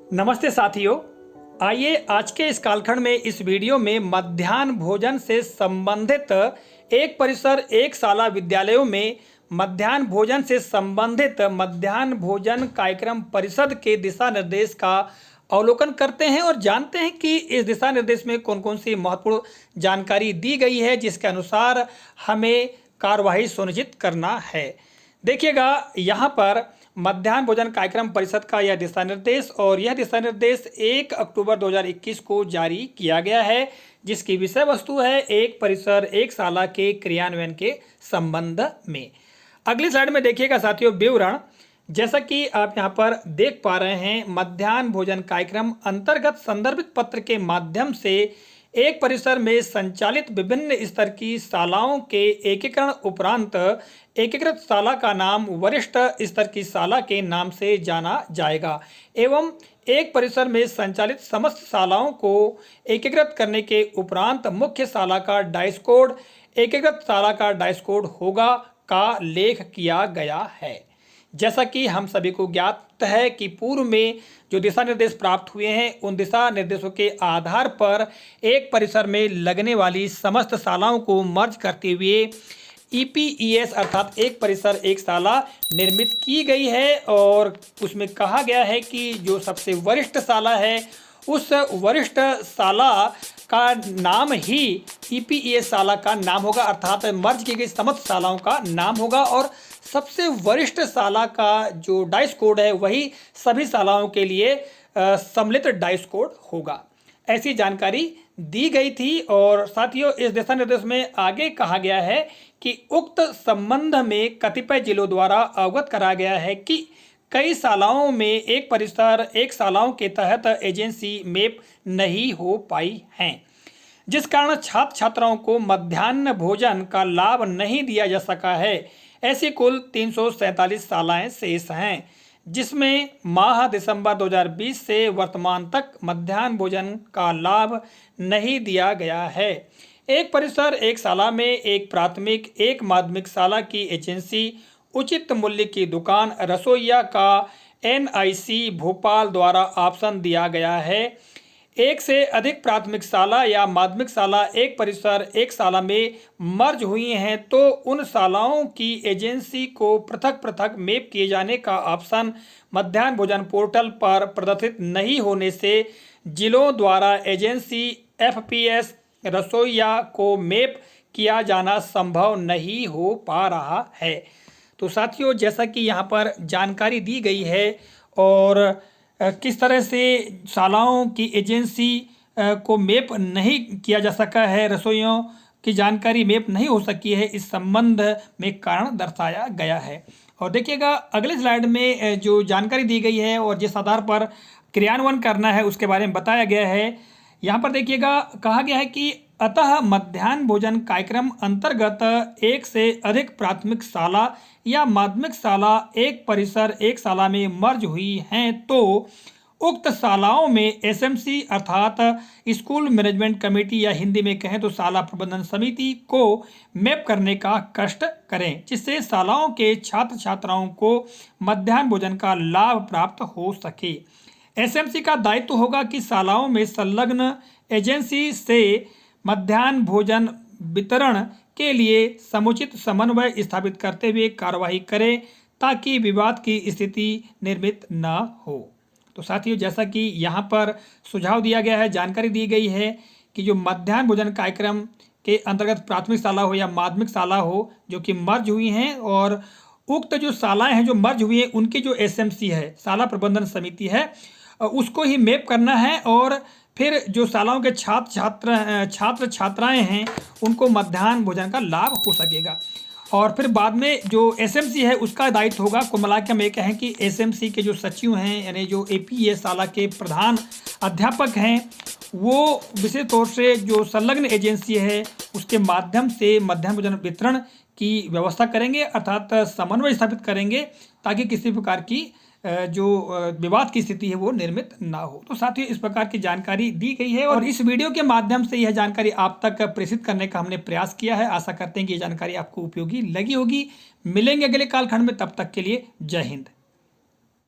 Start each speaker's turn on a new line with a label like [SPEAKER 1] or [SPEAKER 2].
[SPEAKER 1] नमस्ते साथियों, आइए आज के इस कालखंड में इस वीडियो में मध्याह्न भोजन से संबंधित एक परिसर एक शाला विद्यालयों में मध्याह्न भोजन से संबंधित मध्याह्न भोजन कार्यक्रम परिषद के दिशा निर्देश का अवलोकन करते हैं और जानते हैं कि इस दिशा निर्देश में कौन कौन सी महत्वपूर्ण जानकारी दी गई है जिसके अनुसार हमें कार्यवाही सुनिश्चित करना है। देखिएगा, यहाँ पर मध्याह्न भोजन कार्यक्रम परिषद का यह दिशा निर्देश और यह दिशा निर्देश 1 अक्टूबर 2021 को जारी किया गया है, जिसकी विषय वस्तु है एक परिसर एक शाला के क्रियान्वयन के संबंध में। अगली स्लाइड में देखिएगा साथियों, विवरण जैसा कि आप यहां पर देख पा रहे हैं, मध्याह्न भोजन कार्यक्रम अंतर्गत संदर्भित पत्र के माध्यम से एक परिसर में संचालित विभिन्न स्तर की शालाओं के एकीकरण उपरांत एकीकृत शाला का नाम वरिष्ठ स्तर की शाला के नाम से जाना जाएगा एवं एक परिसर में संचालित समस्त शालाओं को एकीकृत करने के उपरांत मुख्य शाला का डाइस कोड एकीकृत शाला का डाइस कोड होगा का लेख किया गया है। जैसा कि हम सभी को ज्ञात है कि पूर्व में जो दिशा निर्देश प्राप्त हुए हैं उन दिशा निर्देशों के आधार पर एक परिसर में लगने वाली समस्त शालाओं को मर्ज करते हुए EPES अर्थात एक परिसर एक शाला निर्मित की गई है और उसमें कहा गया है कि जो सबसे वरिष्ठ शाला है उस वरिष्ठ शाला का नाम ही EPES शाला का नाम होगा, अर्थात मर्ज की गई समस्त शालाओं का नाम होगा और सबसे वरिष्ठ शाला का जो डाइस कोड है वही सभी शालाओं के लिए सम्मिलित डाइस कोड होगा। ऐसी जानकारी दी गई थी और साथियों इस दिशा निर्देश में आगे कहा गया है कि उक्त संबंध में कतिपय जिलों द्वारा अवगत कराया गया है कि कई शालाओं में एक परिसर एक शालाओं के तहत एजेंसी मैप नहीं हो पाई हैं, जिस कारण छात्र छात्राओं को मध्याह्न भोजन का लाभ नहीं दिया जा सका है। ऐसी कुल 347 शालाएं शेष हैं, जिसमें माह दिसंबर 2020 से वर्तमान तक मध्याह्न भोजन का लाभ नहीं दिया गया है। एक परिसर एक शाला में एक प्राथमिक एक माध्यमिक शाला की एजेंसी उचित मूल्य की दुकान रसोइया का NIC भोपाल द्वारा ऑप्शन दिया गया है। एक से अधिक प्राथमिक शाला या माध्यमिक शाला एक परिसर एक शाला में मर्ज हुई हैं तो उन शालाओं की एजेंसी को पृथक पृथक मैप किए जाने का ऑप्शन मध्याह्न भोजन पोर्टल पर प्रदर्शित नहीं होने से जिलों द्वारा एजेंसी FPS रसोइया को मैप किया जाना संभव नहीं हो पा रहा है। तो साथियों जैसा कि यहाँ पर जानकारी दी गई है और किस तरह से शालाओं की एजेंसी को मैप नहीं किया जा सका है, रसोइयों की जानकारी मैप नहीं हो सकी है, इस संबंध में कारण दर्शाया गया है। और देखिएगा अगले स्लाइड में जो जानकारी दी गई है और जिस आधार पर क्रियान्वयन करना है उसके बारे में बताया गया है। यहाँ पर देखिएगा कहा गया है कि अतः मध्याह्न भोजन कार्यक्रम अंतर्गत एक से अधिक प्राथमिक शाला या माध्यमिक शाला एक परिसर एक शाला में मर्ज हुई हैं तो उक्त शालाओं में SMC अर्थात स्कूल मैनेजमेंट कमेटी या हिंदी में कहें तो शाला प्रबंधन समिति को मैप करने का कष्ट करें, जिससे शालाओं के छात्र छात्राओं को मध्याह्न भोजन का लाभ प्राप्त हो सके। SMC का दायित्व होगा कि शालाओं में संलग्न एजेंसी से मध्याह्न भोजन वितरण के लिए समुचित समन्वय स्थापित करते हुए कार्यवाही करें ताकि विवाद की स्थिति निर्मित न हो। तो साथियों जैसा कि यहाँ पर सुझाव दिया गया है, जानकारी दी गई है कि जो मध्याह्न भोजन कार्यक्रम के अंतर्गत प्राथमिक शाला हो या माध्यमिक शाला हो जो कि मर्ज हुई हैं और उक्त जो शालाएं हैं जो मर्ज हुई हैं उनकी जो SMC है शाला प्रबंधन समिति है उसको ही मैप करना है और फिर जो शालाओं के छात्र छात्राएं हैं उनको मध्याह्न भोजन का लाभ हो सकेगा। और फिर बाद में जो SMC है उसका दायित्व होगा, कुल मिला के हम ये कहें कि SMC के जो सचिव हैं यानी जो APES शाला के प्रधान अध्यापक हैं वो विशेष तौर से जो संलग्न एजेंसी है उसके माध्यम से मध्याह्न भोजन वितरण की व्यवस्था करेंगे, अर्थात समन्वय स्थापित करेंगे ताकि किसी प्रकार की जो विवाद की स्थिति है वो निर्मित ना हो। तो साथियों इस प्रकार की जानकारी दी गई है और इस वीडियो के माध्यम से यह जानकारी आप तक प्रेषित करने का हमने प्रयास किया है। आशा करते हैं कि ये जानकारी आपको उपयोगी लगी होगी। मिलेंगे अगले कालखंड में, तब तक के लिए जय हिंद।